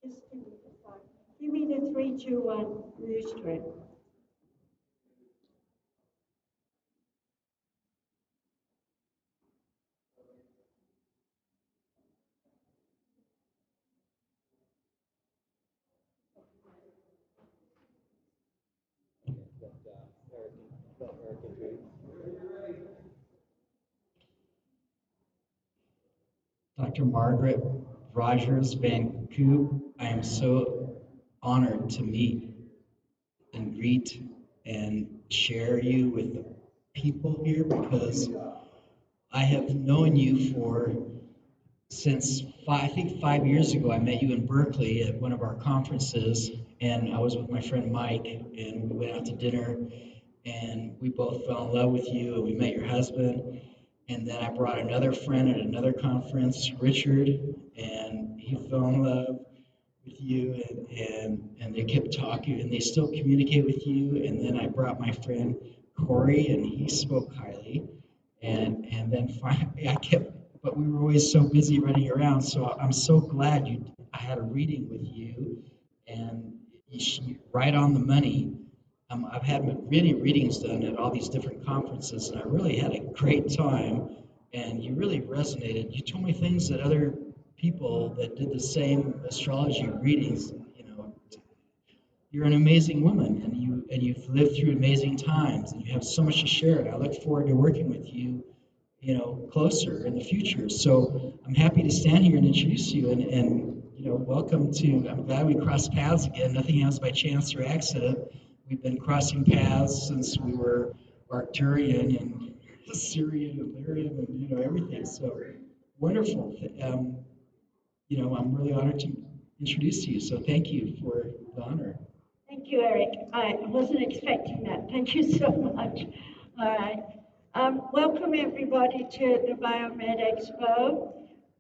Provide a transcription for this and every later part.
Just give me the 3, 2, 1 rooster. Dr. Margaret Rogers Van Coop, I am so honored to meet and greet and share you with the people here because I have known you since I think 5 years ago. I met you in Berkeley at one of our conferences, and I was with my friend Mike, and we went out to dinner, and we both fell in love with you, and we met your husband. And then I brought another friend at another conference, Richard, and he fell in love with you, and they kept talking, and they still communicate with you. And then I brought my friend Corey, and he spoke highly. And then finally but we were always so busy running around. So I'm so glad I had a reading with you, and right on the money. I've had many readings done at all these different conferences, and I really had a great time. And you really resonated. You told me things that other people that did the same astrology readings, you're an amazing woman, and you've lived through amazing times, and you have so much to share. And I look forward to working with you, closer in the future. So I'm happy to stand here and introduce you, and welcome to. I'm glad we crossed paths again. Nothing happens by chance or accident. We've been crossing paths since we were Arcturian and Syrian and Lyrian and everything. So wonderful. I'm really honored to introduce you. So thank you for the honor. Thank you, Eric. I wasn't expecting that. Thank you so much. All right. Welcome everybody to the Biomed Expo.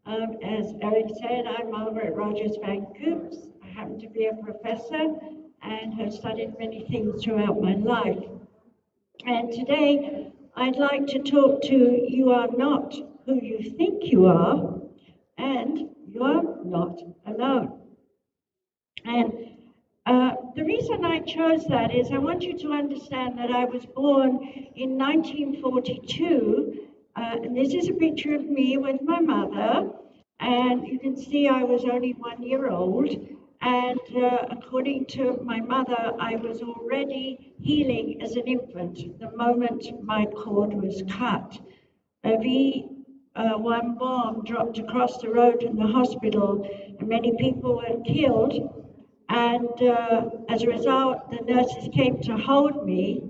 As Eric said, I'm Margaret Rogers Van Coops. I happen to be a professor and have studied many things throughout my life. And today, I'd like to talk to you are not who you think you are, and you are not alone. And the reason I chose that is I want you to understand that I was born in 1942, and this is a picture of me with my mother, and you can see I was only 1 year old. And according to my mother, I was already healing as an infant the moment my cord was cut. A V1 bomb dropped across the road from the hospital, and many people were killed. And as a result, the nurses came to hold me,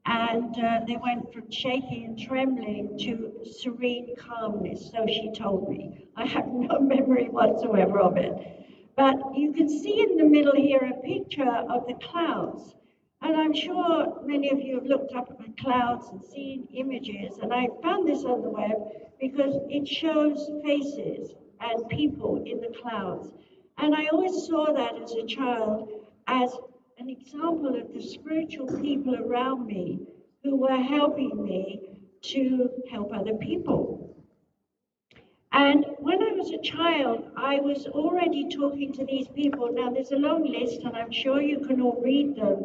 and they went from shaking and trembling to serene calmness, so she told me. I have no memory whatsoever of it. But you can see in the middle here a picture of the clouds. And I'm sure many of you have looked up at the clouds and seen images. And I found this on the web because it shows faces and people in the clouds. And I always saw that as a child as an example of the spiritual people around me who were helping me to help other people. And when I was a child, I was already talking to these people. Now, there's a long list, and I'm sure you can all read them.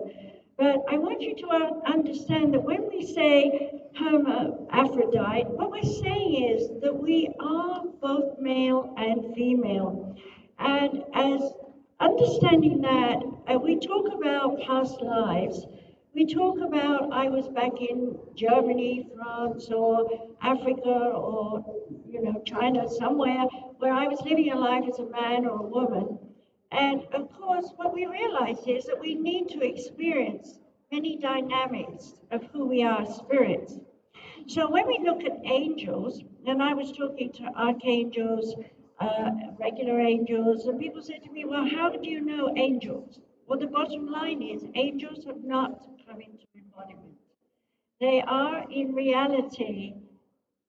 But I want you to understand that when we say hermaphrodite, what we're saying is that we are both male and female. And as understanding that, we talk about past lives. We talk about I was back in Germany, France, or Africa, or China, somewhere where I was living a life as a man or a woman. And of course, what we realize is that we need to experience many dynamics of who we are as spirits. So when we look at angels, and I was talking to archangels, regular angels, and people said to me, well, how do you know angels? Well, the bottom line is angels have not come into embodiment. They are, in reality,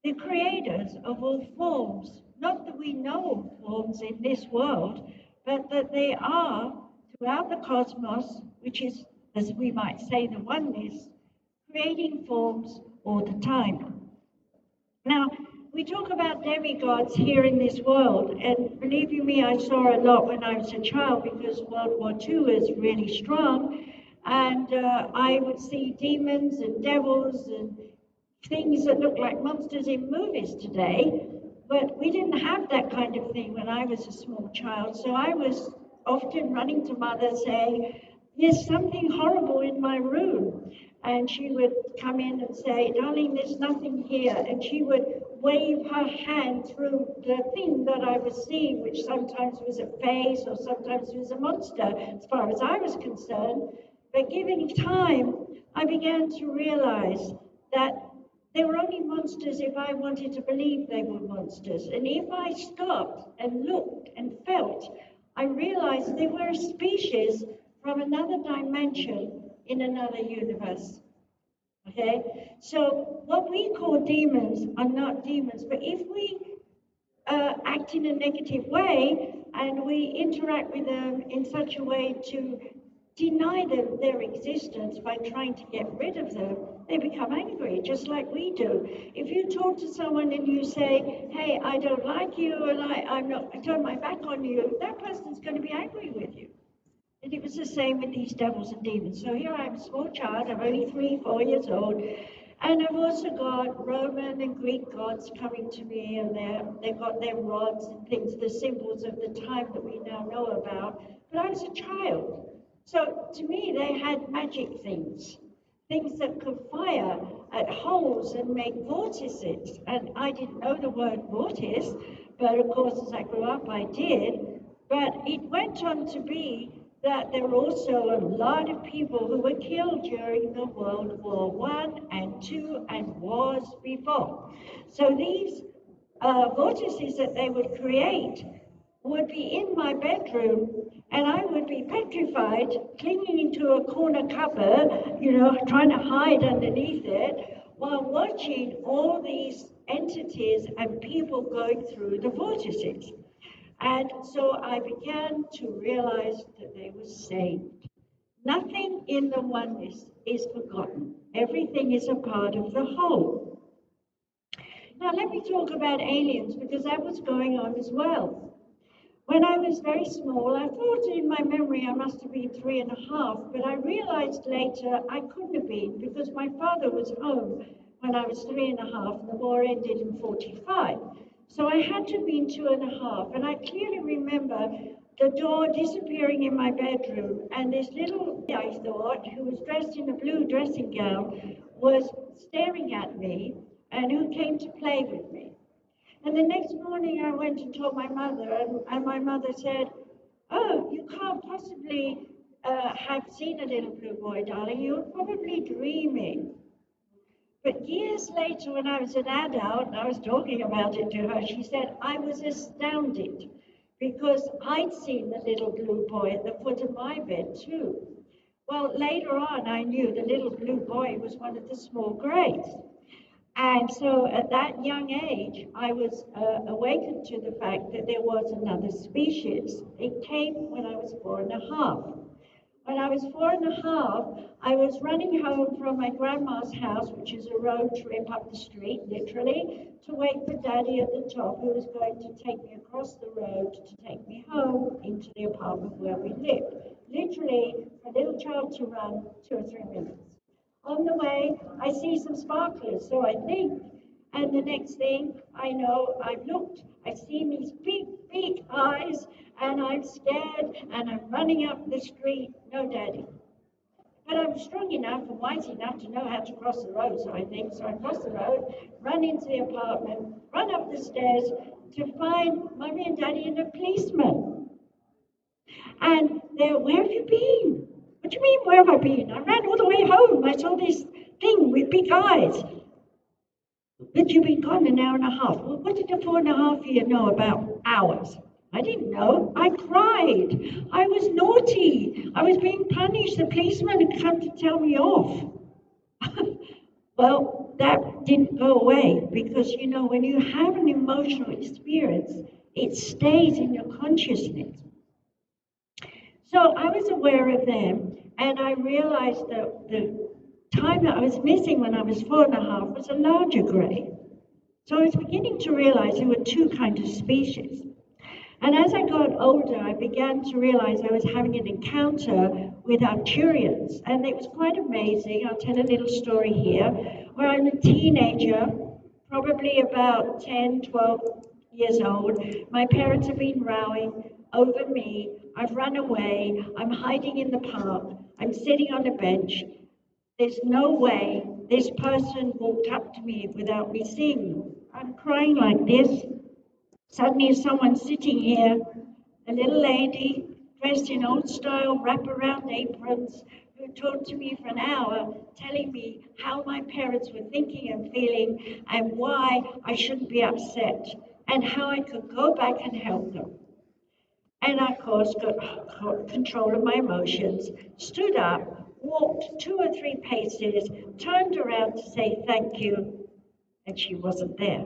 the creators of all forms. Not that we know all forms in this world, but that they are throughout the cosmos, which is, as we might say, the oneness, creating forms all the time. Now, we talk about demigods here in this world, and believe you me, I saw a lot when I was a child because World War II was really strong, and I would see demons and devils and things that look like monsters in movies today, but we didn't have that kind of thing when I was a small child, so I was often running to mother saying, there's something horrible in my room. And she would come in and say, darling, there's nothing here. And she would wave her hand through the thing that I was seeing, which sometimes was a face or sometimes was a monster, as far as I was concerned. But giving time, I began to realize that they were only monsters if I wanted to believe they were monsters. And if I stopped and looked and felt, I realized they were a species from another dimension in another universe. Okay? So what we call demons are not demons, but if we act in a negative way and we interact with them in such a way to deny them their existence by trying to get rid of them, they become angry, just like we do. If you talk to someone and you say, hey, I don't like you, or I turn my back on you, that person's going to be angry with you. And it was the same with these devils and demons. So here I am, a small child, I'm only 3, 4 years old, and I've also got Roman and Greek gods coming to me, and they've got their rods and things, the symbols of the time that we now know about. But I was a child. So to me, they had magic things that could fire at holes and make vortices. And I didn't know the word vortice, but of course, as I grew up, I did. But it went on to be that there were also a lot of people who were killed during the World War I and II and wars before. So these vortices that they would create would be in my bedroom, and I would be petrified, clinging into a corner cupboard, trying to hide underneath it, while watching all these entities and people going through the vortices. And so I began to realize that they were saved. Nothing in the oneness is forgotten. Everything is a part of the whole. Now let me talk about aliens, because that was going on as well. When I was very small, I thought in my memory I must have been 3.5, but I realized later I couldn't have been because my father was home when I was 3.5 and the war ended in 45. So I had to have been 2.5, and I clearly remember the door disappearing in my bedroom, and this little, I thought, who was dressed in a blue dressing gown, was staring at me, and who came to play with me. And the next morning I went and told my mother, and my mother said, oh, you can't possibly have seen a little blue boy, darling, you're probably dreaming. But years later, when I was an adult, and I was talking about it to her, she said, I was astounded because I'd seen the little blue boy at the foot of my bed too. Well, later on, I knew the little blue boy was one of the small greys. And so at that young age, I was awakened to the fact that there was another species. It came when I was 4.5. When I was 4.5, I was running home from my grandma's house, which is a road trip up the street, literally, to wait for Daddy at the top, who was going to take me across the road to take me home into the apartment where we lived. Literally, for a little child to run 2 or 3 minutes. On the way, I see some sparklers, so I think, and the next thing I know, I've looked, I've seen these big, big eyes, and I'm scared, and I'm running up the street, no Daddy. But I'm strong enough and wise enough to know how to cross the road, so I cross the road, run into the apartment, run up the stairs to find Mummy and Daddy and a policeman. And they're, where have you been? What do you mean, where have I been? I ran all the way home. I saw this thing with big eyes. But you've been gone an hour and a half. Well, what did a 4.5-year know about hours? I didn't know. I cried. I was naughty. I was being punished. The policeman had come to tell me off. Well, that didn't go away because, when you have an emotional experience, it stays in your consciousness. So I was aware of them, and I realized that time that I was missing when I was 4.5 was a larger grey. So I was beginning to realize there were two kinds of species. And as I got older, I began to realize I was having an encounter with Arcturians. And it was quite amazing. I'll tell a little story here, where I'm a teenager, probably about 10, 12 years old. My parents have been rowing over me. I've run away. I'm hiding in the park. I'm sitting on a bench. There's no way this person walked up to me without me seeing them. I'm crying like this. Suddenly someone's sitting here, a little lady dressed in old style wraparound aprons, who talked to me for an hour, telling me how my parents were thinking and feeling and why I shouldn't be upset and how I could go back and help them. And I, of course, got control of my emotions, stood up, walked 2 or 3 paces, turned around to say thank you, and she wasn't there.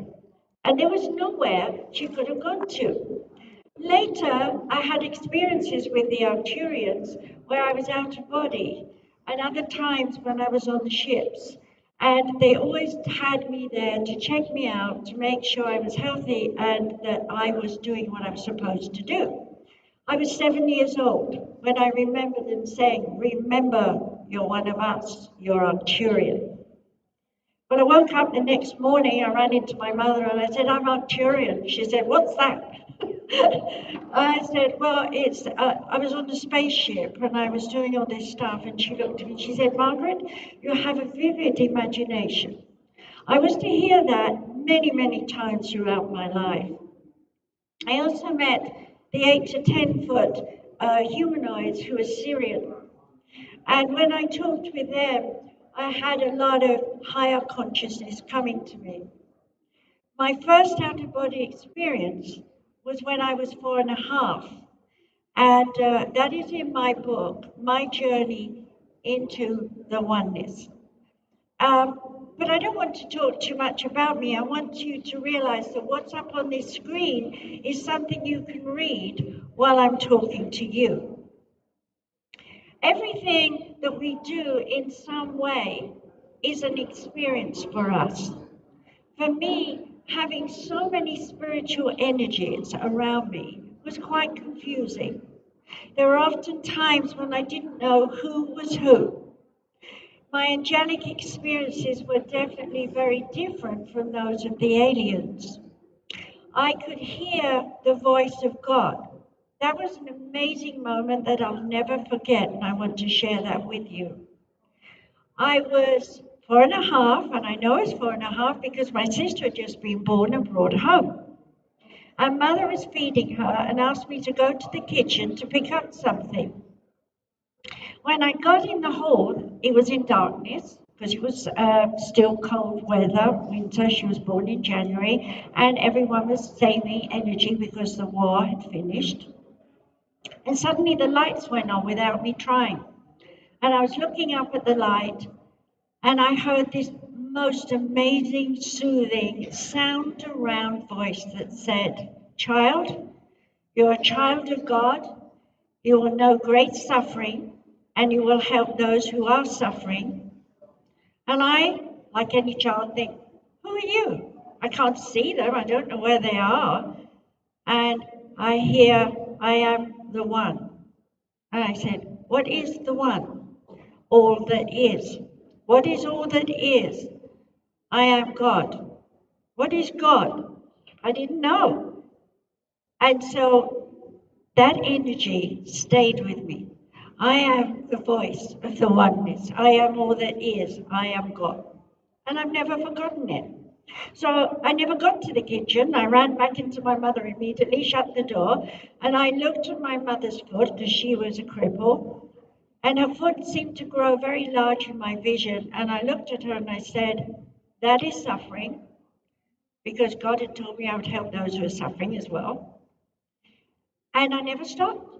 And there was nowhere she could have gone to. Later, I had experiences with the Arcturians where I was out of body, and other times when I was on the ships. And they always had me there to check me out, to make sure I was healthy and that I was doing what I was supposed to do. I was 7 years old when I remember them saying, "Remember, you're one of us, you're Arcturian." When I woke up the next morning, I ran into my mother and I said, "I'm Arcturian." She said, "What's that?" I said, "Well, I was on the spaceship and I was doing all this stuff." And she looked at me and she said, "Margaret, you have a vivid imagination." I was to hear that many, many times throughout my life. I also met the 8 to 10 foot humanoids who were Syrian. And when I talked with them, I had a lot of higher consciousness coming to me. My first out-of-body experience was when I was 4.5. And that is in my book, My Journey into the Oneness. But I don't want to talk too much about me. I want you to realize that what's up on this screen is something you can read while I'm talking to you. Everything that we do in some way is an experience for us. For me, having so many spiritual energies around me was quite confusing. There were often times when I didn't know who was who. My angelic experiences were definitely very different from those of the aliens. I could hear the voice of God. That was an amazing moment that I'll never forget, and I want to share that with you. I was 4.5, and I know I was 4.5 because my sister had just been born and brought home. Her mother was feeding her and asked me to go to the kitchen to pick up something. When I got in the hall, it was in darkness because it was still cold weather, winter. She was born in January, and everyone was saving energy because the war had finished. And suddenly the lights went on without me trying. And I was looking up at the light, and I heard this most amazing, soothing, sound around voice that said, "Child, you're a child of God. You will know great suffering, and you will help those who are suffering." And I, like any child, think, "Who are you? I can't see them. I don't know where they are." And I hear, "I am the one." And I said, "What is the one?" "All that is." "What is all that is?" "I am God." "What is God?" I didn't know. And so that energy stayed with me. I am the voice of the oneness. I am all that is. I am God. And I've never forgotten it. So I never got to the kitchen. I ran back into my mother immediately, shut the door, and I looked at my mother's foot because she was a cripple. And her foot seemed to grow very large in my vision. And I looked at her and I said, "That is suffering," because God had told me I would help those who are suffering as well. And I never stopped.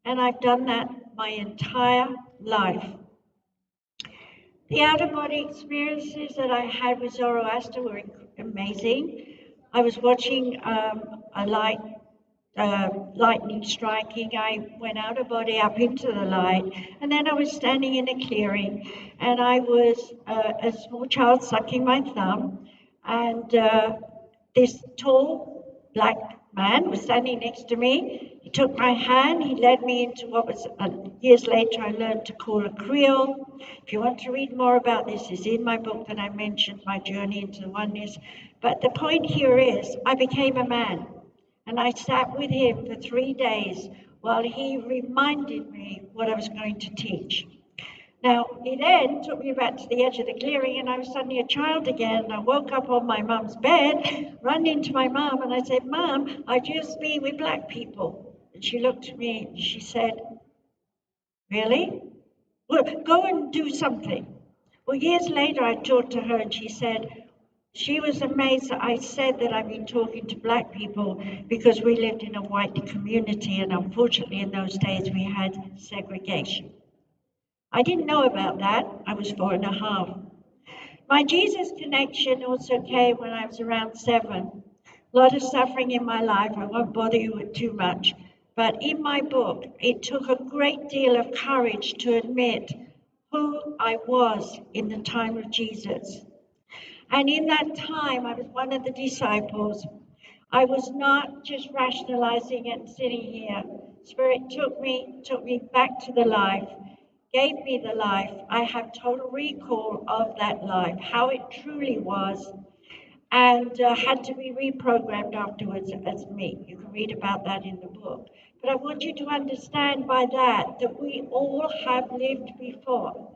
And I've done that my entire life. The out-of-body experiences that I had with Zoroaster were amazing. I was watching a light lightning striking, I went out of body up into the light, and then I was standing in a clearing, and I was a small child sucking my thumb, and this tall black man was standing next to me. He took my hand, he led me into what was, years later, I learned to call a Creole. If you want to read more about this, it's in my book that I mentioned, My Journey into Oneness. But the point here is, I became a man. And I sat with him for 3 days while he reminded me what I was going to teach. Now, he then took me back to the edge of the clearing, and I was suddenly a child again. I woke up on my mum's bed, ran into my mum, and I said, "Mum, I just be with black people." And she looked at me and she said, "Really? Well, go and do something." Well, years later, I talked to her, and she said, she was amazed that I said that I've been talking to black people because we lived in a white community, and unfortunately in those days we had segregation. I didn't know about that. I was 4.5. My Jesus connection also came when I was around 7. A lot of suffering in my life. I won't bother you with too much. But in my book, it took a great deal of courage to admit who I was in the time of Jesus. And in that time, I was one of the disciples. I was not just rationalizing and sitting here. Spirit took me back to the life, gave me the life. I have total recall of that life, how it truly was, and had to be reprogrammed afterwards as me. You can read about that in the book. But I want you to understand by that we all have lived before.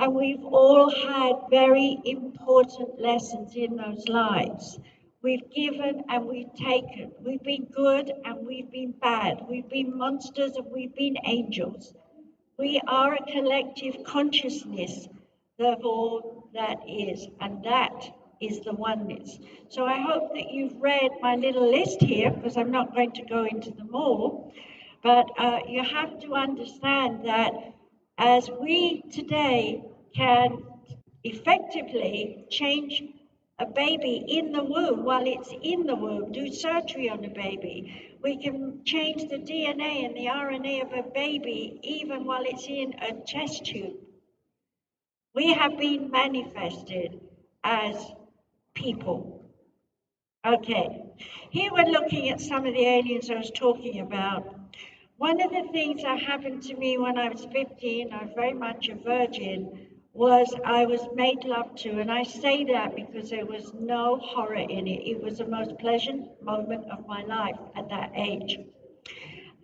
And we've all had very important lessons in those lives. We've given and we've taken. We've been good and we've been bad. We've been monsters and we've been angels. We are a collective consciousness of all that is, and that is the oneness. So I hope that you've read my little list here, because I'm not going to go into them all, but you have to understand that as we today can effectively change a baby in the womb while it's in the womb, do surgery on a baby. We can change the DNA and the RNA of a baby even while it's in a test tube. We have been manifested as people. Okay, here we're looking at some of the aliens I was talking about. One of the things that happened to me when I was 15, I was very much a virgin, was I was made love to. And I say that because there was no horror in it. It was the most pleasant moment of my life at that age.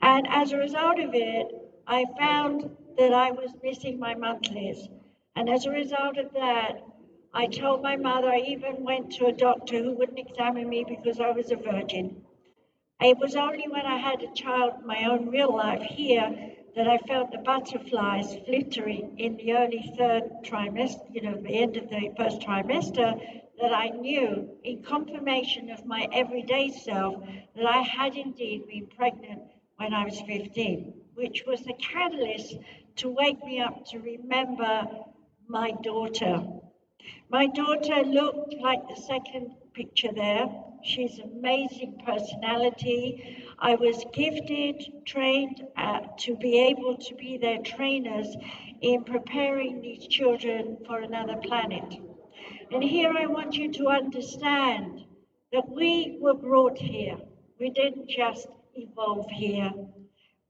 And as a result of it, I found that I was missing my monthlies. And as a result of that, I told my mother, I even went to a doctor who wouldn't examine me because I was a virgin. It was only when I had a child in my own real life here that I felt the butterflies flittering in the early 3rd trimester, the end of the 1st trimester, that I knew, in confirmation of my everyday self, that I had indeed been pregnant when I was 15, which was the catalyst to wake me up to remember my daughter. My daughter looked like the second picture there. She's an amazing personality. I was gifted, trained to be able to be their trainers in preparing these children for another planet. And here I want you to understand that we were brought here. We didn't just evolve here.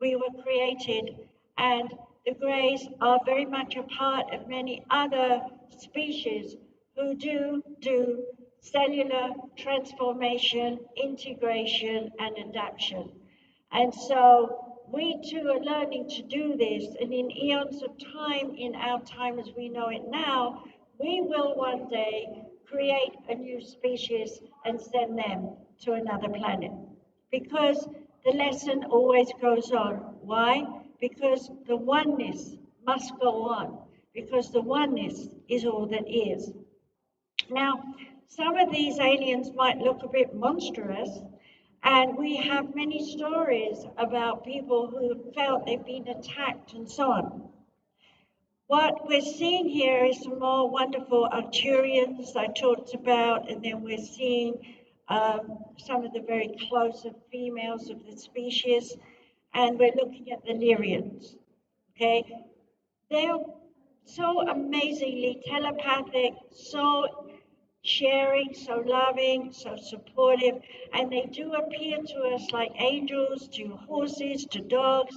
We were created, and the Greys are very much a part of many other species who do cellular transformation, integration, and adaptation. And so we too are learning to do this, and in eons of time, in our time as we know it now, we will one day create a new species and send them to another planet. Because the lesson always goes on. Why? Because the oneness must go on, because the oneness is all that is. Now, some of these aliens might look a bit monstrous, and we have many stories about people who felt they've been attacked and so on. What we're seeing here is some more wonderful Arcturians I talked about, and then we're seeing some of the very close of females of the species, and we're looking at the Lyrians. Okay, they're so amazingly telepathic, so sharing, so loving, so supportive, and they do appear to us like angels, to horses, to dogs,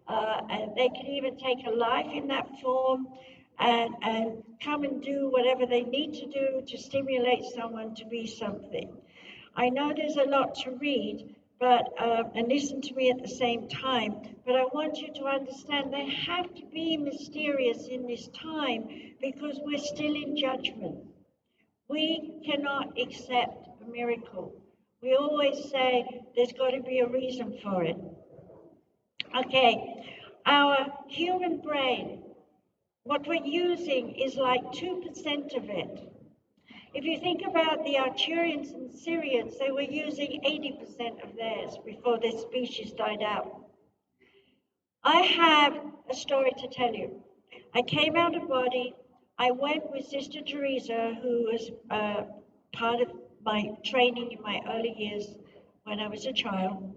and they can even take a life in that form and come and do whatever they need to do to stimulate someone to be something. I know there's a lot to read, but and listen to me at the same time, but I want you to understand they have to be mysterious in this time because we're still in judgment. We cannot accept a miracle. We always say there's got to be a reason for it. Okay, our human brain, what we're using is like 2% of it. If you think about the Arcturians and Syrians, they were using 80% of theirs before their species died out. I have a story to tell you. I came out of body. I went with Sister Teresa, who was part of my training in my early years when I was a child.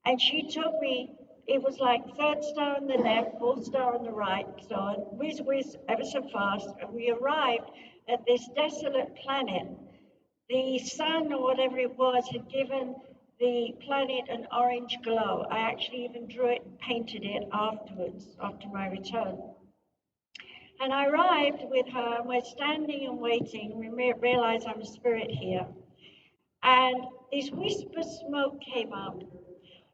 And she took me, it was like third star on the left, fourth star on the right, so on, whiz, whiz, ever so fast. And we arrived at this desolate planet. The sun or whatever it was had given the planet an orange glow. I actually even drew it and painted it afterwards, after my return. And I arrived with her, and we're standing and waiting. We realize I'm a spirit here. And this wisp of smoke came up.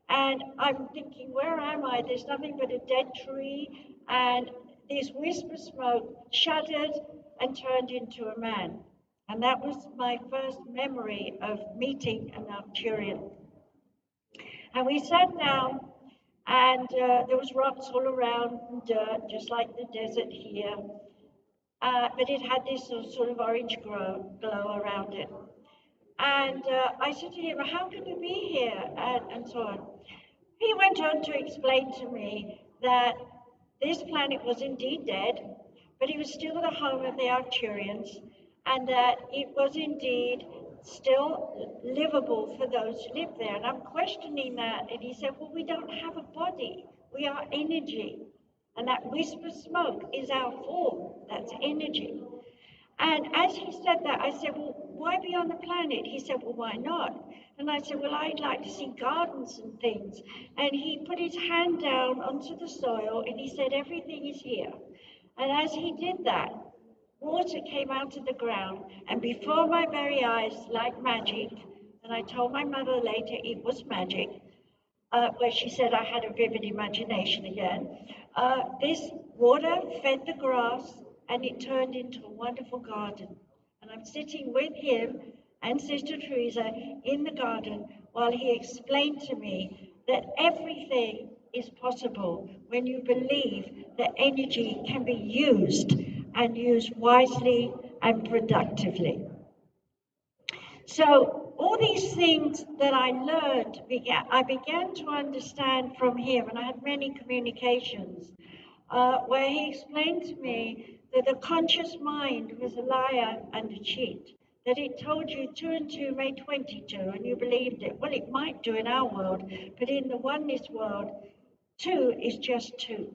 And I'm thinking, where am I? There's nothing but a dead tree. And this wisp of smoke shuddered and turned into a man. And that was my first memory of meeting an Arcturian. And we sat down, and there was rocks all around and dirt, just like the desert here. But it had this sort of orange glow around it. And I said to him, how can you be here? And so on. He went on to explain to me that this planet was indeed dead, but it was still the home of the Arcturians, and that it was indeed still livable for those who lived there. And I'm questioning that. And he said, well, we don't have a body. We are energy. And that wisp of smoke is our form. That's energy. And as he said that, I said, well, why be on the planet? He said, well, why not? And I said, well, I'd like to see gardens and things. And he put his hand down onto the soil and he said, everything is here. And as he did that, water came out of the ground, and before my very eyes, like magic, and I told my mother later it was magic, where she said I had a vivid imagination again, this water fed the grass, and it turned into a wonderful garden. And I'm sitting with him and Sister Teresa in the garden while he explained to me that everything is possible when you believe that energy can be used and used wisely and productively. So all these things that I learned, I began to understand from him, and I had many communications where he explained to me that the conscious mind was a liar and a cheat, that it told you 2 and 2 made 22 and you believed it. Well, it might do in our world, but in the oneness world, 2 is just 2.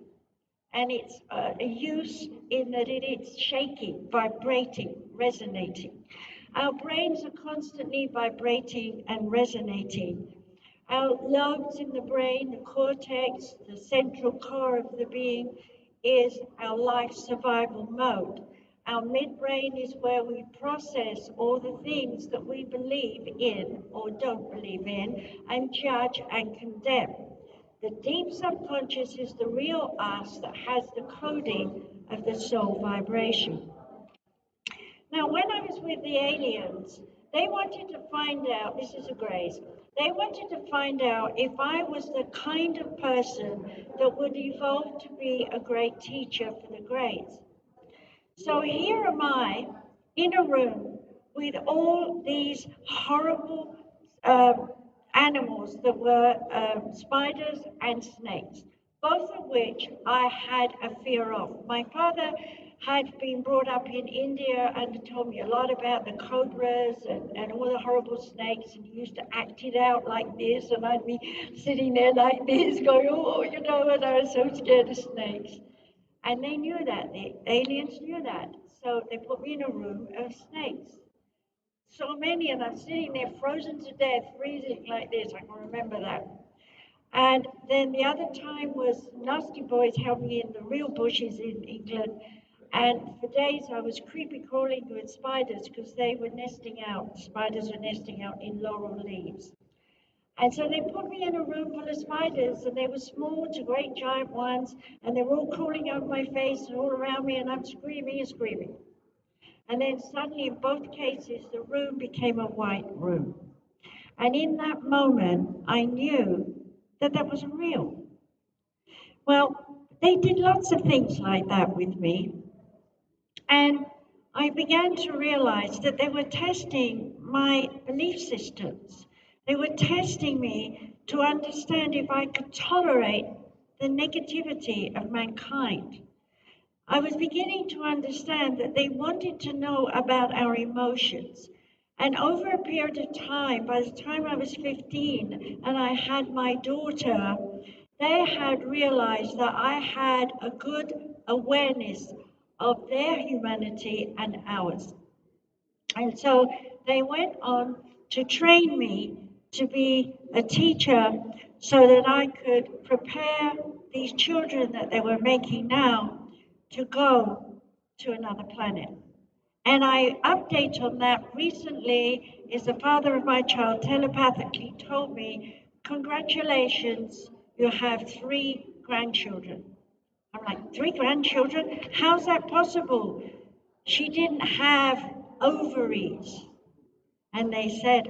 And it's a use in that it is shaking, vibrating, resonating. Our brains are constantly vibrating and resonating. Our lobes in the brain, the cortex, the central core of the being, is our life survival mode. Our midbrain is where we process all the things that we believe in or don't believe in and judge and condemn. The deep subconscious is the real us that has the coding of the soul vibration. Now, when I was with the aliens, they wanted to find out, this is a grace, they wanted to find out if I was the kind of person that would evolve to be a great teacher for the greats. So here am I in a room with all these horrible animals that were spiders and snakes, both of which I had a fear of. My father had been brought up in India and told me a lot about the cobras and all the horrible snakes, and he used to act it out like this, and I'd be sitting there like this going, oh, you know, and I was so scared of snakes. And they knew that, the aliens knew that. So they put me in a room of snakes. So many, and I'm sitting there frozen to death, freezing like this, I can remember that. And then the other time was nasty boys helped me in the real bushes in England. And for days I was creepy crawling with spiders because they were nesting out. Spiders were nesting out in laurel leaves. And so they put me in a room full of spiders, and they were small to great giant ones, and they were all crawling over my face and all around me, and I'm screaming and screaming. And then suddenly, in both cases, the room became a white room. And in that moment, I knew that that wasn't real. Well, they did lots of things like that with me. And I began to realize that they were testing my belief systems. They were testing me to understand if I could tolerate the negativity of mankind. I was beginning to understand that they wanted to know about our emotions. And over a period of time, by the time I was 15 and I had my daughter, they had realized that I had a good awareness of their humanity and ours. And so they went on to train me to be a teacher so that I could prepare these children that they were making now to go to another planet. And I update on that recently is the father of my child telepathically told me, congratulations, you have 3 grandchildren. I'm like, 3 grandchildren? How's that possible? She didn't have ovaries. And they said,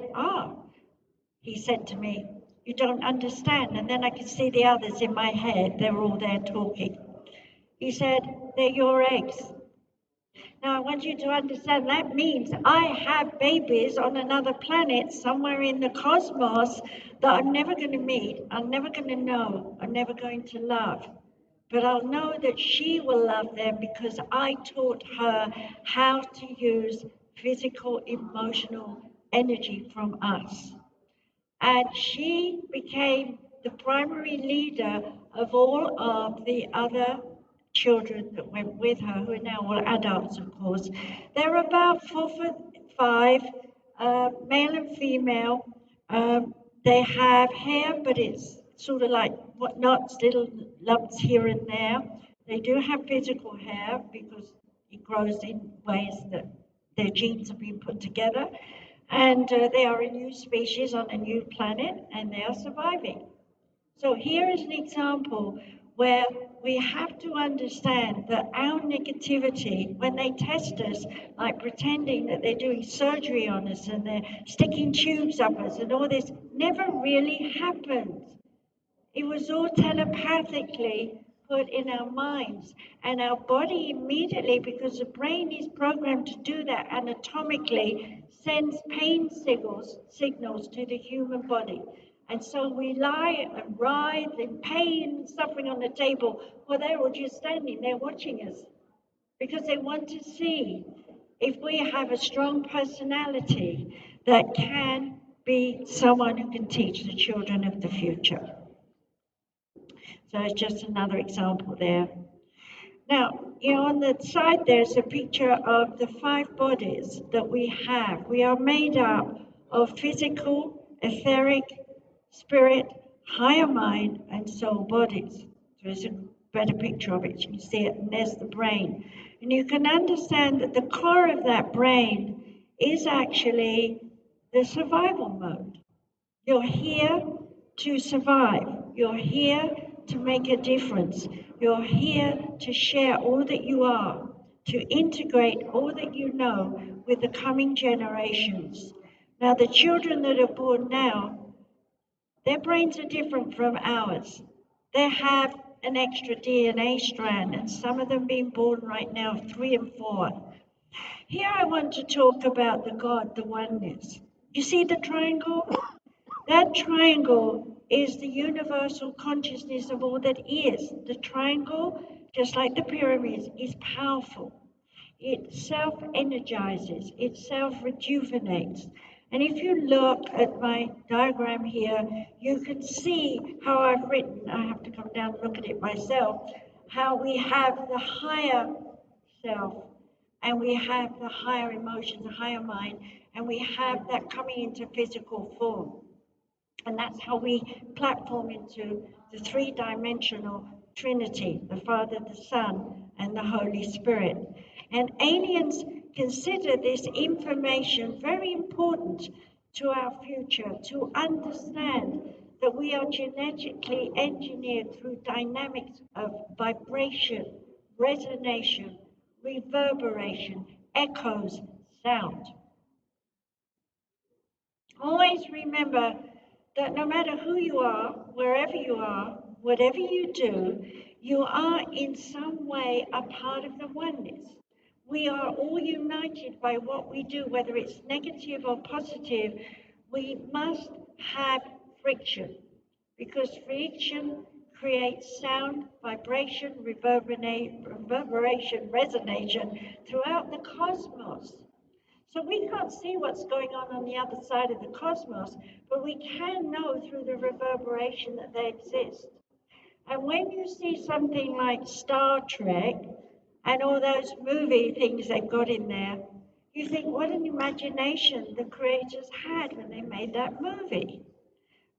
he said to me, you don't understand. And then I could see the others in my head. They were all there talking. He said, they're your eggs. Now, I want you to understand that means I have babies on another planet somewhere in the cosmos that I'm never going to meet, I'm never going to know, I'm never going to love. But I'll know that she will love them because I taught her how to use physical, emotional energy from us. And she became the primary leader of all of the other children that went with her, who are now all adults, of course. They're about 4 foot 5, male and female. They have hair, but it's sort of like whatnots, little lumps here and there. They do have physical hair because it grows in ways that their genes have been put together. And they are a new species on a new planet, and they are surviving. So here is an example where we have to understand that our negativity, when they test us, like pretending that they're doing surgery on us and they're sticking tubes up us and all this, never really happened. It was all telepathically put in our minds, and our body immediately, because the brain is programmed to do that anatomically, sends pain signals to the human body. And so we lie and writhe in pain, suffering on the table, while they're all just standing there watching us because they want to see if we have a strong personality that can be someone who can teach the children of the future. So it's just another example there. Now, on the side there's a picture of the 5 bodies that we have. We are made up of physical, etheric, spirit, higher mind, and soul bodies. So there's a better picture of it. You can see it, and there's the brain. And you can understand that the core of that brain is actually the survival mode. You're here to survive. You're here to make a difference. You're here to share all that you are, to integrate all that you know with the coming generations. Now, the children that are born now, their brains are different from ours. They have an extra DNA strand, and some of them being born right now, 3 and 4. Here I want to talk about the God, the oneness. You see the triangle? That triangle is the universal consciousness of all that is. The triangle, just like the pyramids, is powerful. it self-energizes, it self-rejuvenates. And if you look at my diagram here, you can see how I've written, I have to come down and look at it myself, how we have the higher self, and we have the higher emotions, the higher mind, and we have that coming into physical form. And that's how we platform into the three-dimensional Trinity, the Father, the Son, and the Holy Spirit. And aliens consider this information very important to our future, to understand that we are genetically engineered through dynamics of vibration, resonation, reverberation, echoes, sound. Always remember that no matter who you are, wherever you are, whatever you do, you are in some way a part of the oneness. We are all united by what we do, whether it's negative or positive. We must have friction, because friction creates sound, vibration, reverberation, resonation throughout the cosmos. So we can't see what's going on the other side of the cosmos, but we can know through the reverberation that they exist. And when you see something like Star Trek and all those movie things they've got in there, you think, what an imagination the creators had when they made that movie.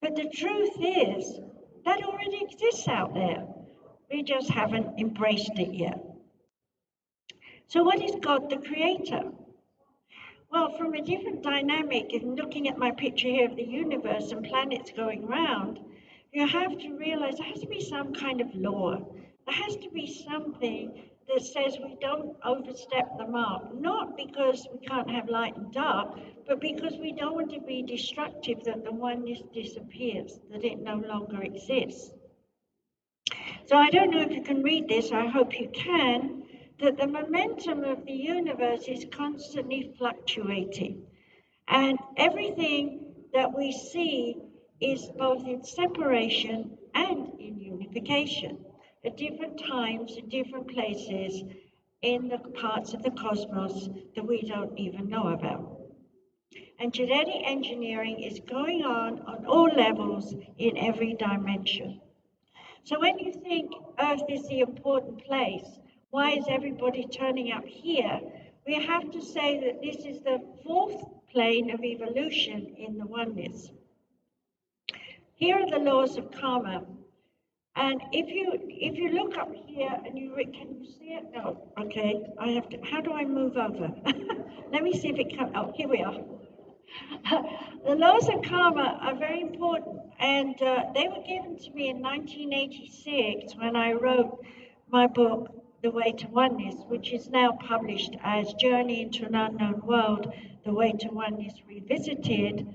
But the truth is, that already exists out there. We just haven't embraced it yet. So what is God the creator? Well, from a different dynamic, in looking at my picture here of the universe and planets going round, you have to realize there has to be some kind of law. There has to be something that says we don't overstep the mark, not because we can't have light and dark, but because we don't want to be destructive, that the oneness disappears, that it no longer exists. So I don't know if you can read this, I hope you can, that the momentum of the universe is constantly fluctuating. And everything that we see is both in separation and in unification at different times, in different places, in the parts of the cosmos that we don't even know about. And genetic engineering is going on all levels in every dimension. So when you think Earth is the important place, why is everybody turning up here? We have to say that this is the fourth plane of evolution in the oneness. Here are the laws of karma. And if you look up here and can you see it? No, okay, I have to, how do I move over? Let me see if it comes, oh, here we are. The laws of karma are very important, and they were given to me in 1986 when I wrote my book, The Way to Oneness, which is now published as Journey into an Unknown World, The Way to Oneness Revisited.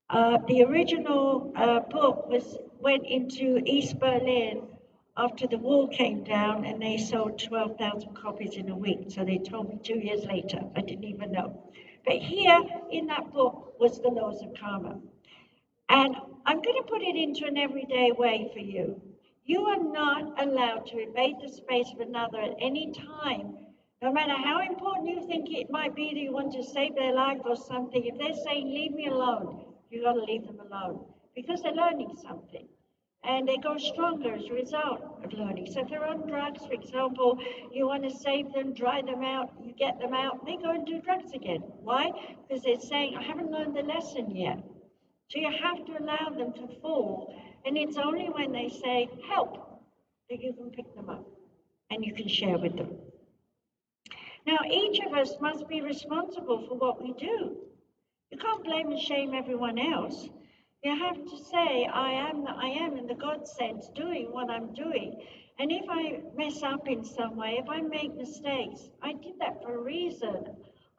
The original book went into East Berlin after the wall came down, and they sold 12,000 copies in a week. So they told me 2 years later. I didn't even know. But here in that book was the laws of karma. And I'm going to put it into an everyday way for you. You are not allowed to invade the space of another at any time, no matter how important you think it might be that you want to save their life or something. If they're saying, leave me alone, you've got to leave them alone, because they're learning something. And they go stronger as a result of learning. So if they're on drugs, for example, you want to save them, dry them out, you get them out, they go and do drugs again. Why? Because they're saying, I haven't learned the lesson yet. So you have to allow them to fall. And it's only when they say, help, that you can pick them up and you can share with them. Now, each of us must be responsible for what we do. You can't blame and shame everyone else. You have to say, I am in the God sense doing what I'm doing. And if I mess up in some way, if I make mistakes, I did that for a reason.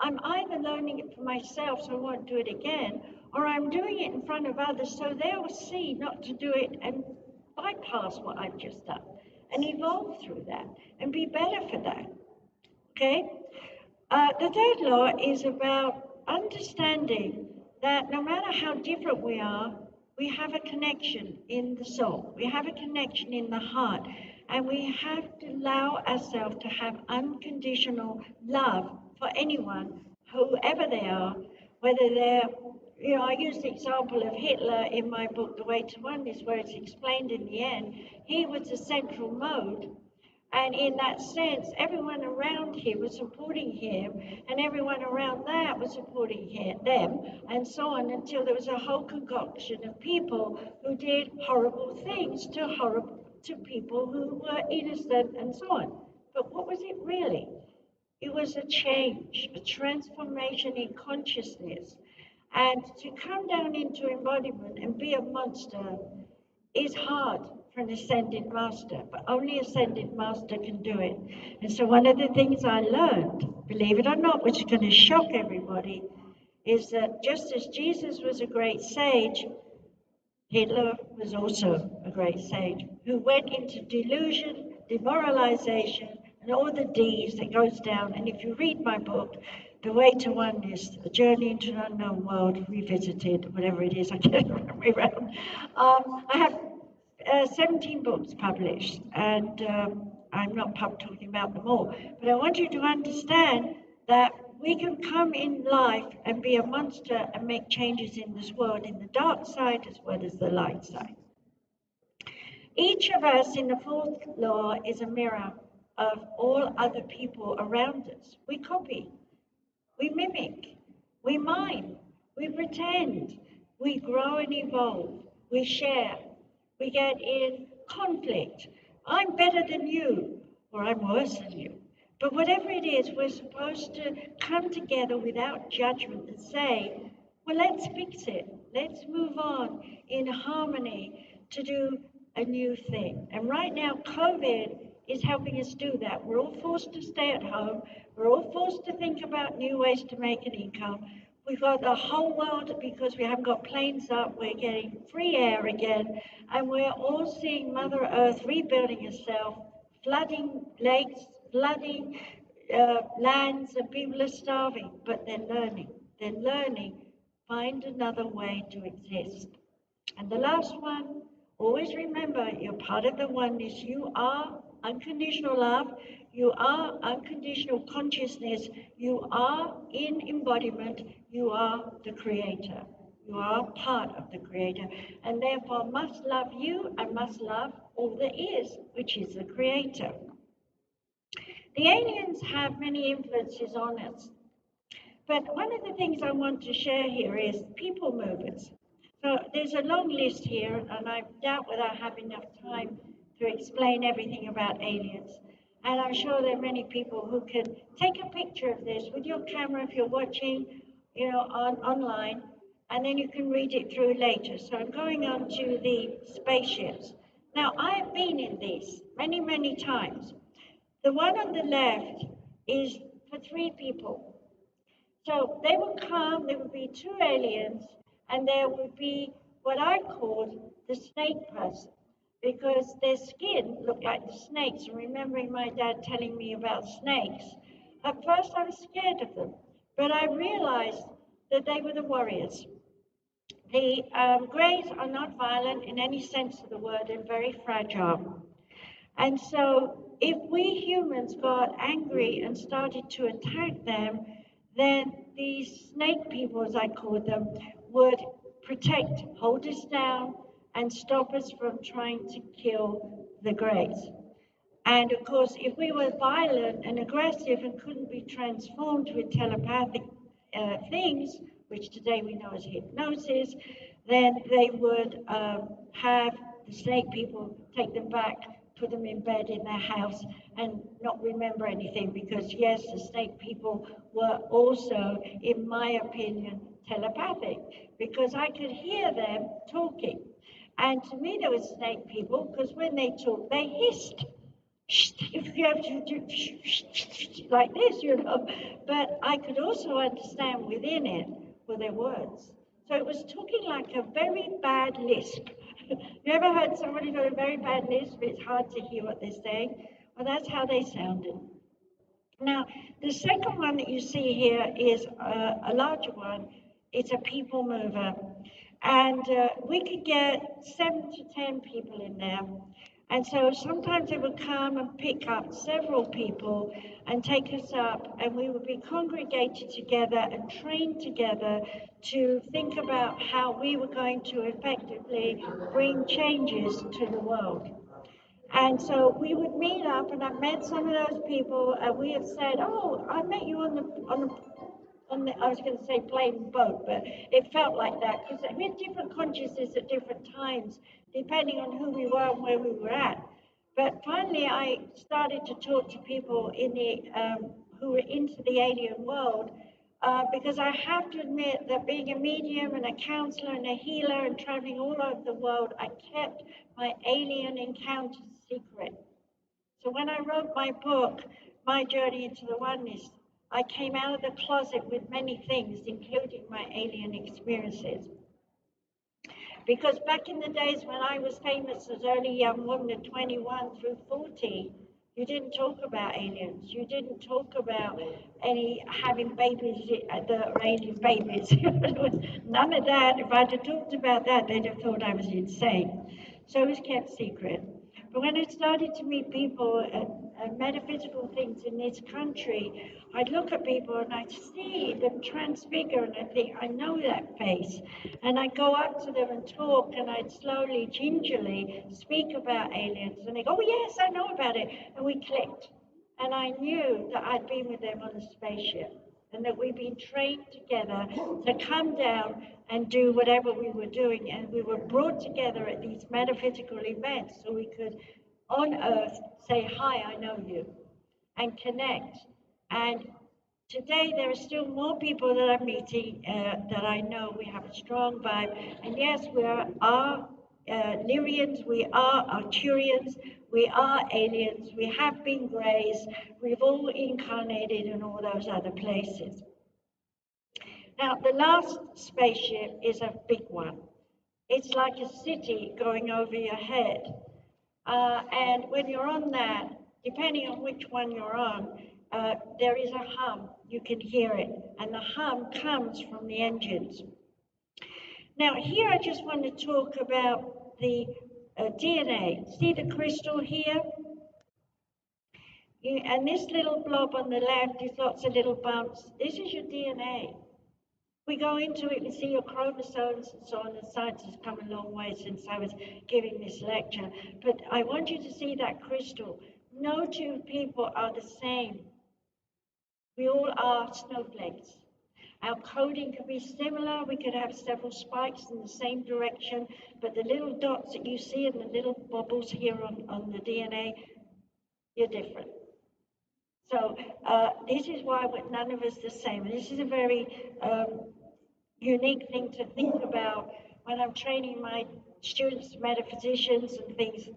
I'm either learning it for myself so I won't do it again, or I'm doing it in front of others so they'll see not to do it and bypass what I've just done and evolve through that and be better for that. Okay? The third law is about understanding that no matter how different we are, We have a connection in the soul. We have a connection in the heart. And we have to allow ourselves to have unconditional love for anyone, whoever they are, whether they're, I use the example of Hitler in my book, The Way to Oneness, where it's explained in the end. He was the central mode. And in that sense, everyone around him was supporting him, and everyone around that was supporting them, and so on, until there was a whole concoction of people who did horrible things to people who were innocent, and so on. But what was it really? It was a change, a transformation in consciousness. And to come down into embodiment and be a monster is hard for an ascended master, but only ascended master can do it. And so one of the things I learned, believe it or not, which is going to shock everybody, is that just as Jesus was a great sage, Hitler was also a great sage who went into delusion, demoralization, and all the D's that goes down. And if you read my book, The Way to Oneness, A Journey into an Unknown World, Revisited, whatever it is, I can't remember around. I have 17 books published, and I'm not talking about them all, but I want you to understand that we can come in life and be a monster and make changes in this world, in the dark side as well as the light side. Each of us in the fourth law is a mirror of all other people around us. We copy, we mimic, we mime, we pretend, we grow and evolve, we share, we get in conflict. I'm better than you, or I'm worse than you. But whatever it is, we're supposed to come together without judgment and say, well, let's fix it. Let's move on in harmony to do a new thing. And right now, COVID is helping us do that. We're all forced to stay at home. We're all forced to think about new ways to make an income. We've got the whole world, because we haven't got planes up, we're getting free air again. And we're all seeing Mother Earth rebuilding herself, flooding lakes, flooding lands, and people are starving, but they're learning. They're learning, find another way to exist. And the last one, always remember, you're part of the oneness. You are unconditional love. You are unconditional consciousness. You are in embodiment. You are the creator. You are part of the creator, and therefore must love you and must love all there is, which is the creator. The aliens have many influences on us, but one of the things I want to share here is people movers. So there's a long list here, and I doubt whether I have enough time to explain everything about aliens. And I'm sure there are many people who can take a picture of this with your camera if you're watching, online, and then you can read it through later. So I'm going on to the spaceships. Now, I've been in these many, many times. The one on the left is for 3 people. So they would come, there would be 2 aliens, and there would be what I called the snake person, because their skin looked like the snakes. And remembering my dad telling me about snakes, at first I was scared of them, but I realized that they were the warriors. The Greys are not violent in any sense of the word and very fragile. And so if we humans got angry and started to attack them, then these snake people, as I call them, would protect, hold us down, and stop us from trying to kill the Greys. And of course, if we were violent and aggressive and couldn't be transformed with telepathic things, which today we know as hypnosis, then they would have the snake people take them back, put them in bed in their house, and not remember anything, because yes, the snake people were also, in my opinion, telepathic, because I could hear them talking. And to me, they were snake people, because when they talked, they hissed. If you have to do like this, but I could also understand within it were their words. So it was talking like a very bad lisp. You ever heard somebody got a very bad lisp? It's hard to hear what they're saying. Well, that's how they sounded. Now, the second one that you see here is a larger one. It's a people mover. And we could get 7 to 10 people in there. And so sometimes they would come and pick up several people and take us up, and we would be congregated together and trained together to think about how we were going to effectively bring changes to the world. And so we would meet up, and I've met some of those people, and we have said, "Oh, I met you on the, I was going to say plane boat, but it felt like that because we had different consciousness at different times, depending on who we were and where we were at." But finally, I started to talk to people in the who were into the alien world, because I have to admit that being a medium and a counselor and a healer and traveling all over the world, I kept my alien encounters secret. So when I wrote my book, My Journey into the Oneness, I came out of the closet with many things, including my alien experiences. Because back in the days when I was famous as early young woman at 21 through 40, you didn't talk about aliens. You didn't talk about any having babies, the alien babies. None of that. If I'd have talked about that, they'd have thought I was insane. So it was kept secret. But when I started to meet people and metaphysical things in this country, I'd look at people and I'd see them transfigure and I'd think, I know that face. And I'd go up to them and talk and I'd slowly, gingerly speak about aliens. And they go, "Oh, yes, I know about it." And we clicked. And I knew that I'd been with them on a spaceship and that we'd been trained together to come down and do whatever we were doing. And we were brought together at these metaphysical events so we could, on Earth, say, "Hi, I know you," and connect. And today, there are still more people that I'm meeting that I know we have a strong vibe. And yes, we are Lyrians, we are Arcturians, we are aliens, we have been Greys, we've all incarnated in all those other places. Now, the last spaceship is a big one. It's like a city going over your head. And when you're on that, depending on which one you're on, there is a hum. You can hear it. And the hum comes from the engines. Now, here I just want to talk about the DNA. See the crystal here? And this little blob on the left is lots of little bumps. This is your DNA. We go into it and see your chromosomes and so on, and science has come a long way since I was giving this lecture. But I want you to see that crystal. No two people are the same. We all are snowflakes. Our coding could be similar. We could have several spikes in the same direction, but the little dots that you see and the little bubbles here on the DNA, you're different. So this is why none of us are the same. And this is a very unique thing to think about when I'm training my students, metaphysicians and things.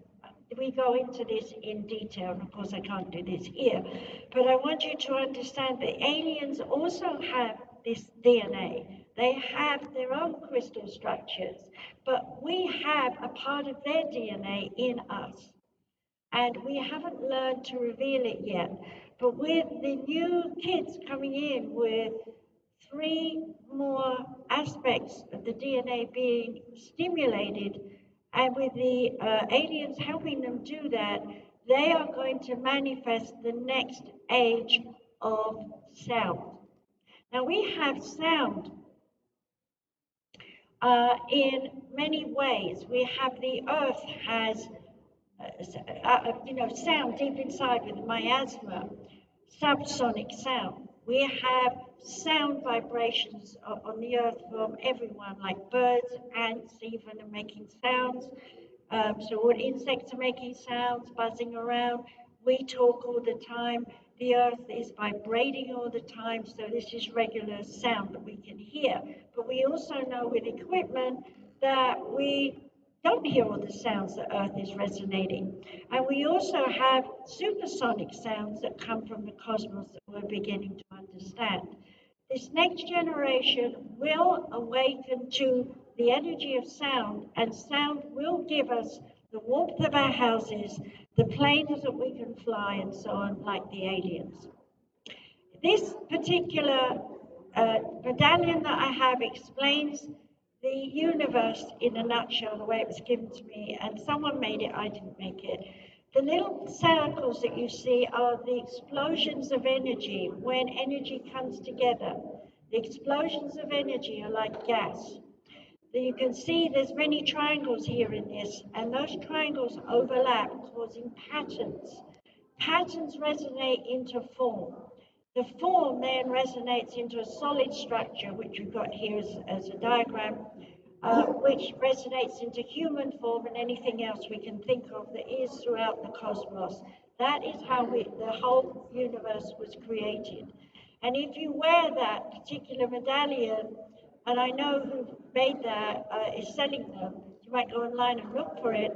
We go into this in detail, and of course I can't do this here, but I want you to understand that aliens also have this DNA. They have their own crystal structures, but we have a part of their DNA in us. And we haven't learned to reveal it yet. But with the new kids coming in with 3 more aspects of the DNA being stimulated, and with the aliens helping them do that, they are going to manifest the next age of sound. Now, we have sound in many ways. We have the earth has sound deep inside with miasma, subsonic sound. We have sound vibrations on the earth from everyone, like birds, ants even are making sounds. So all insects are making sounds, buzzing around. We talk all the time. The earth is vibrating all the time, so this is regular sound that we can hear. But we also know with equipment that we don't hear all the sounds that Earth is resonating. And we also have supersonic sounds that come from the cosmos that we're beginning to understand. This next generation will awaken to the energy of sound, and sound will give us the warmth of our houses, the planes that we can fly, and so on, like the aliens. This particular medallion that I have explains the universe in a nutshell, the way it was given to me, and someone made it, I didn't make it. The little circles that you see are the explosions of energy when energy comes together. The explosions of energy are like gas. You can see there's many triangles here in this, and those triangles overlap, causing patterns. Patterns resonate into form. The form then resonates into a solid structure, which we've got here as a diagram, which resonates into human form and anything else we can think of that is throughout the cosmos. That is how the whole universe was created. And if you wear that particular medallion, and I know who made that, is selling them, you might go online and look for it,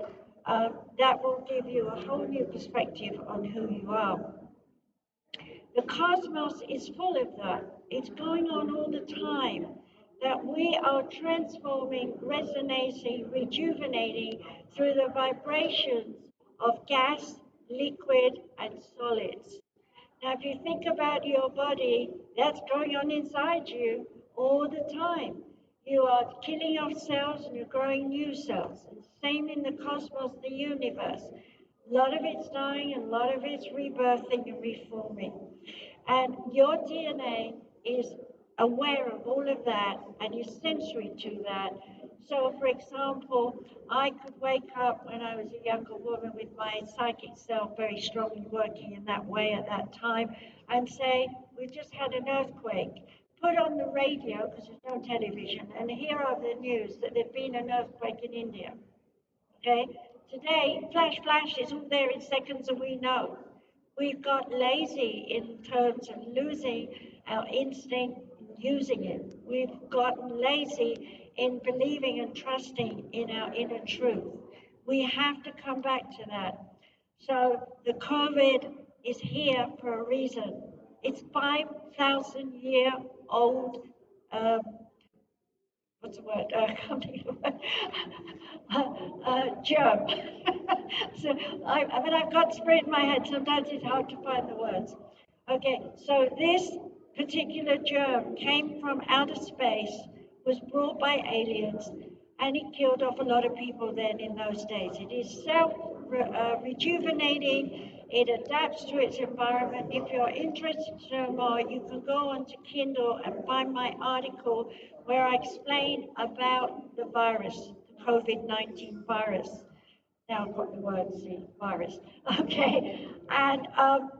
that will give you a whole new perspective on who you are. The cosmos is full of that. It's going on all the time. That we are transforming, resonating, rejuvenating through the vibrations of gas, liquid, and solids. Now, if you think about your body, that's going on inside you all the time. You are killing off cells and you're growing new cells. And same in the cosmos, the universe. A lot of it's dying and a lot of it's rebirthing and reforming. And your DNA is aware of all of that and is sensory to that. So, for example, I could wake up when I was a younger woman with my psychic self very strongly working in that way at that time and say, we've just had an earthquake. Put on the radio, because there's no television, and here are the news that there's been an earthquake in India. Okay? Today, flash, flash, it's all there in seconds and we know. We've got lazy in terms of losing our instinct and using it. We've gotten lazy in believing and trusting in our inner truth. We have to come back to that. So the COVID is here for a reason. It's 5,000-year-old what's the word? Germ. So I've got spirit in my head. Sometimes it's hard to find the words. Okay, so this particular germ came from outer space, was brought by aliens, and it killed off a lot of people then in those days. It is self-rejuvenating. It adapts to its environment. If you're interested to know more, you can go onto Kindle and find my article where I explain about the virus, the COVID-19 virus. Now I've got the word, see, virus. Okay, and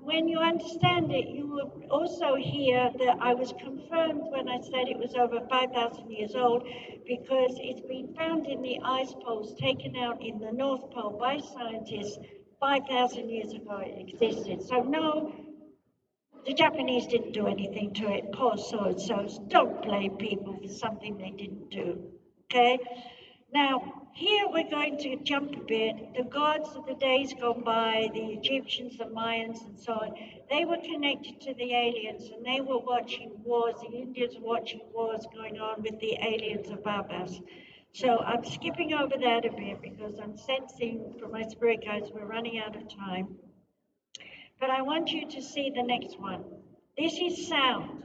when you understand it, you will also hear that I was confirmed when I said it was over 5,000 years old because it's been found in the ice poles taken out in the North Pole by scientists 5,000 years ago it existed. So no, the Japanese didn't do anything to it, poor souls, so don't blame people for something they didn't do, okay? Now, here we're going to jump a bit. The gods of the days gone by, the Egyptians, the Mayans, and so on, they were connected to the aliens and they were watching wars. The Indians were watching wars going on with the aliens above us. So I'm skipping over that a bit because I'm sensing from my spirit guides we're running out of time. But I want you to see the next one. This is sound.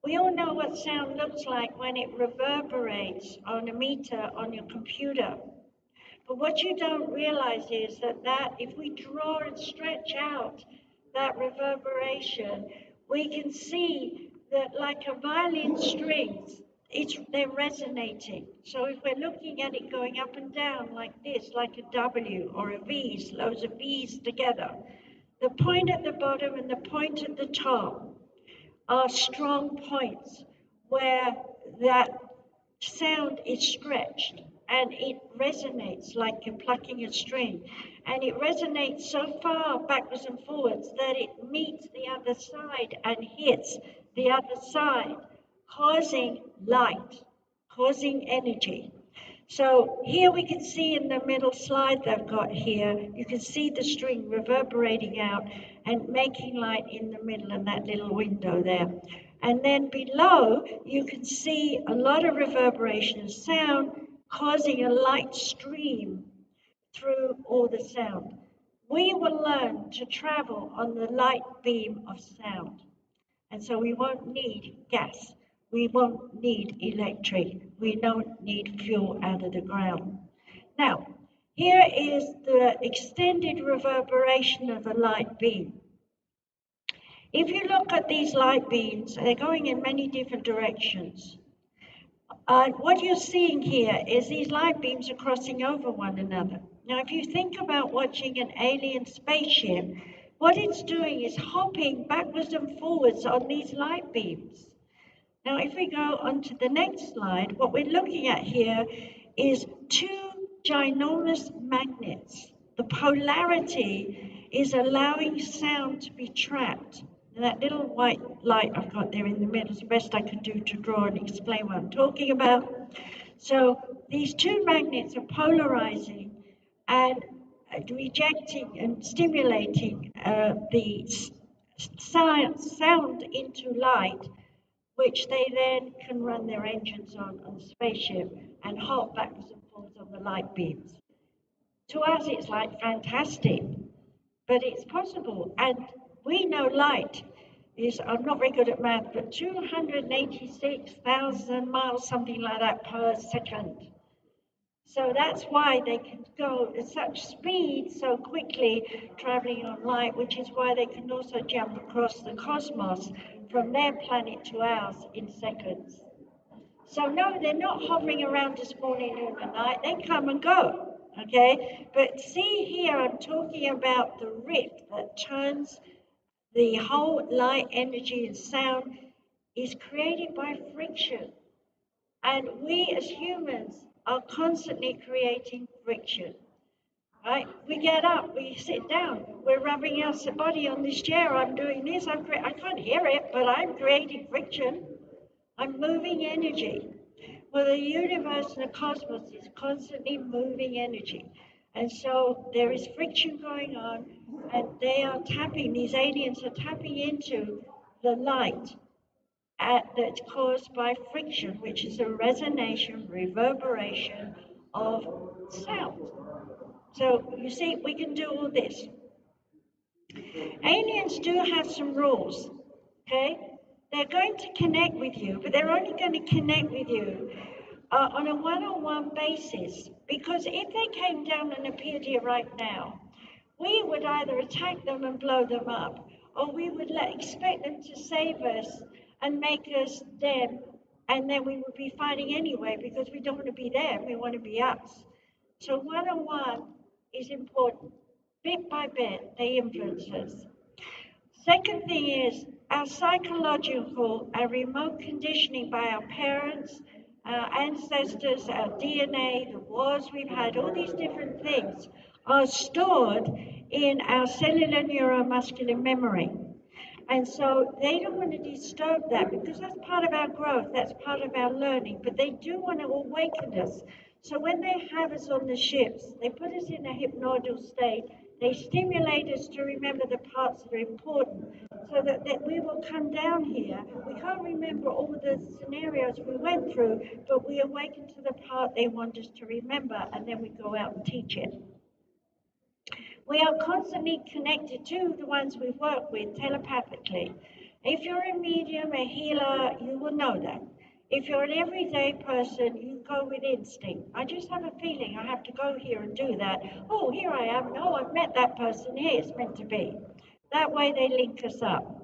We all know what sound looks like when it reverberates on a meter on your computer. But what you don't realize is that if we draw and stretch out that reverberation, we can see that like a violin strings, they're resonating. So if we're looking at it going up and down like this, like a W or a V, loads of V's together, the point at the bottom and the point at the top are strong points where that sound is stretched and it resonates like you're plucking a string. And it resonates so far backwards and forwards that it meets the other side and hits the other side, causing light, causing energy. So here we can see in the middle slide they've got here, you can see the string reverberating out and making light in the middle in that little window there. And then below, you can see a lot of reverberation of sound causing a light stream through all the sound. We will learn to travel on the light beam of sound. And so we won't need gas. we won't need electric. We don't need fuel out of the ground. Now, here is the extended reverberation of a light beam. If you look at these light beams, they're going in many different directions. What you're seeing here is these light beams are crossing over one another. Now, if you think about watching an alien spaceship, what it's doing is hopping backwards and forwards on these light beams. Now, if we go on to the next slide, what we're looking at here is two ginormous magnets. The polarity is allowing sound to be trapped. And that little white light I've got there in the middle is the best I could do to draw and explain what I'm talking about. So these two magnets are polarizing and rejecting and stimulating the sound into light, which they then can run their engines on the spaceship and hop backwards and forwards on the light beams. To us, it's like fantastic, but it's possible. And we know light is, I'm not very good at math, but 286,000 miles, something like that, per second. So that's why they can go at such speed so quickly traveling on light, which is why they can also jump across the cosmos from their planet to ours in seconds. So no, they're not hovering around us morning, noon, and night. They come and go. Okay, but see here, I'm talking about the rift that turns the whole light, energy, and sound is created by friction. And we as humans are constantly creating friction. Right? We get up, we sit down, we're rubbing our body on this chair. I'm doing this, I can't hear it, but I'm creating friction. I'm moving energy. Well, the universe and the cosmos is constantly moving energy. And so there is friction going on, and they are tapping, these aliens are tapping into the light that's caused by friction, which is a resonation, reverberation of sound. So you see, we can do all this. Aliens do have some rules, okay? They're going to connect with you, but they're only going to connect with you on a one-on-one basis, because if they came down and appeared here right now, we would either attack them and blow them up, or we would expect them to save us and make us them, and then we would be fighting anyway because we don't want to be them, we want to be us. So one-on-one is important. Bit by bit, they influence us. Second thing is our psychological, our remote conditioning by our parents, our ancestors, our DNA, the wars we've had, all these different things are stored in our cellular neuromuscular memory. And so they don't want to disturb that because that's part of our growth, that's part of our learning, but they do want to awaken us. So when they have us on the ships, they put us in a hypnoidal state, they stimulate us to remember the parts that are important so that we will come down here. We can't remember all the scenarios we went through, but we awaken to the part they want us to remember, and then we go out and teach it. We are constantly connected to the ones we've worked with telepathically. If you're a medium, a healer, you will know that. If you're an everyday person, you go with instinct. I just have a feeling I have to go here and do that. Oh, here I am. No, I've met that person here. It's meant to be. That way they link us up.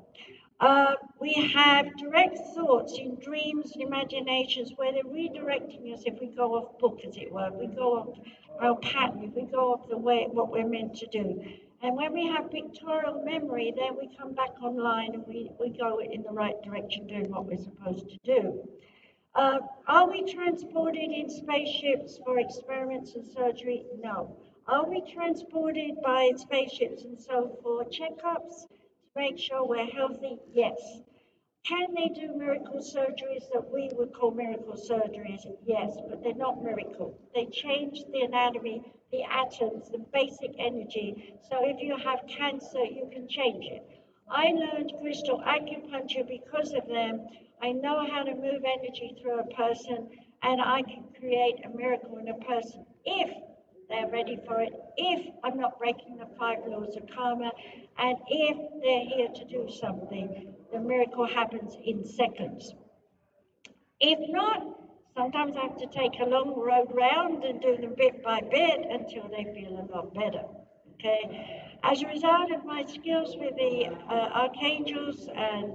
We have direct thoughts in dreams and imaginations where they're redirecting us if we go off book, as it were. If we go off our pattern, if we go off the way, what we're meant to do. And when we have pictorial memory, then we come back online and we go in the right direction doing what we're supposed to do. Are we transported in spaceships for experiments and surgery? No. Are we transported by spaceships and so for checkups to make sure we're healthy? Yes. Can they do miracle surgeries that we would call miracle surgeries? Yes, but they're not miracle. They change the anatomy, the atoms, the basic energy. So if you have cancer, you can change it. I learned crystal acupuncture because of them. I know how to move energy through a person, and I can create a miracle in a person if they're ready for it, if I'm not breaking the 5 laws of karma, and if they're here to do something. The miracle happens in seconds. If not, sometimes I have to take a long road round and do them bit by bit until they feel a lot better. Okay. As a result of my skills with the archangels and